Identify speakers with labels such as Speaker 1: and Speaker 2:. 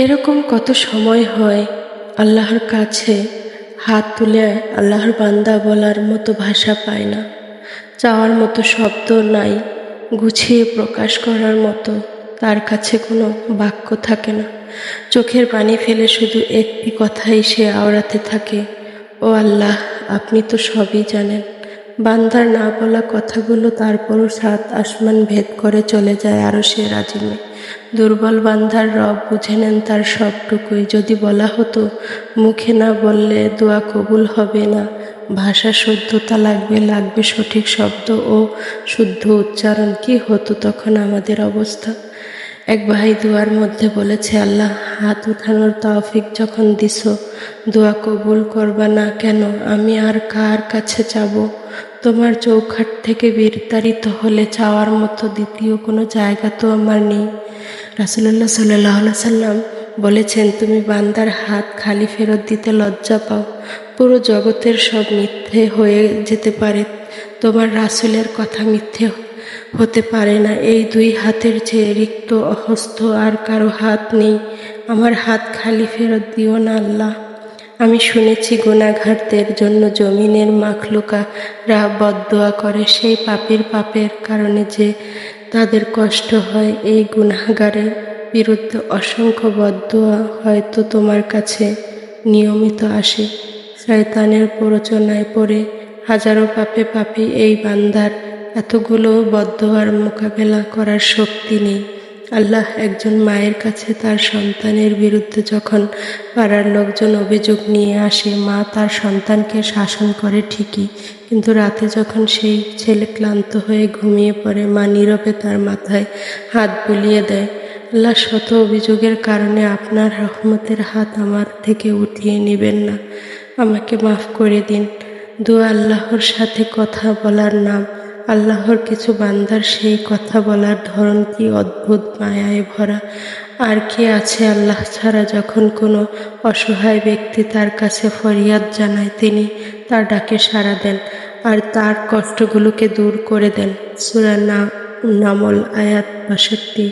Speaker 1: এরকম কত সময় হয় আল্লাহর কাছে হাত তুলে আল্লাহর বান্দা বলার মতো ভাষা পায় না, চাওয়ার মতো শব্দ নাই, গুছিয়ে প্রকাশ করার মতো তার কাছে কোনো বাক্য থাকে না। চোখের পানি ফেলে শুধু একটি কথাই সে আওড়াতে থাকে, ও আল্লাহ, আপনি তো সবই জানেন। বান্দার না বলা কথাগুলো তারপরও সাত আসমান ভেদ করে চলে যায় আরশের আজিমে। দুর্বল বান্দার রব বুঝে নেন তার সবটুকুই। যদি বলা হতো মুখে না বললে দোয়া কবুল হবে না, ভাষা শুদ্ধতা লাগবে সঠিক শব্দ ও শুদ্ধ উচ্চারণ, কি হতো তখন আমাদের অবস্থা? এক ভাই দোয়ার মধ্যে বলেছে, আল্লাহ, হাত উঠানোর তৌফিক যখন দিছো, দোয়া কবুল করবা না কেন? আমি আর কার কাছে যাব? তোমার চৌখাট থেকে বিতাড়িত হলে চাওয়ার মতো দ্বিতীয় কোনো জায়গা তো আমার নেই। রাসূলুল্লাহ সাল্লাল্লাহু আলাইহি সাল্লাম বলেছেন, তুমি বান্দার হাত খালি ফেরত দিতে লজ্জা পাও। পুরো জগতের সব মিথ্যে হয়ে যেতে পারে, তোমার রাসূলের কথা মিথ্যে হতে পারে না। এই দুই হাতের চেয়ে রিক্ত হস্ত আর কারো হাত নেই। আমার হাত খালি ফেরত দিও না আল্লাহ। আমি শুনেছি গুনাহগারদের জন্য জমিনের মাখলুকারা বদদোয়া করে, সেই পাপের কারণে যে তাদের কষ্ট হয়। এই গুনাহগারের বিরুদ্ধে অসংখ্য বদদোয়া হয়তো তোমার কাছে নিয়মিত আসে। শয়তানের প্ররোচনায় পড়ে হাজারো পাপী এই বান্দার এতগুলো বদদোয়ার মোকাবেলা করার শক্তি নেই। আল্লাহ, একজন মায়ের কাছে তার সন্তানের বিরুদ্ধে যখন পাড়ার লোকজন অভিযোগ নিয়ে আসে, মা তার সন্তানকে শাসন করে ঠিকই, কিন্তু রাতে যখন সেই ছেলে ক্লান্ত হয়ে ঘুমিয়ে পড়ে, মা নীরবে তার মাথায় হাত বুলিয়ে দেয়। আল্লাহ, শত অভিযোগের কারণে আপনার রহমতের হাত আমার থেকে উঠিয়ে নেবেন না, আমাকে মাফ করে দিন। দোয়া আল্লাহর সাথে কথা বলার নাম। আল্লাহর কিছু বান্দার সেই কথা বলার ধরন কি অদ্ভুত, মায়ায় ভরা। আর কি আছে আল্লাহ ছাড়া? যখন কোনো অসহায় ব্যক্তি তার কাছে ফরিয়াদ জানায়, তিনি তার ডাকে সাড়া দেন আর তার কষ্টগুলোকে দূর করে দেন। সূরা নামল আয়াত ৬২।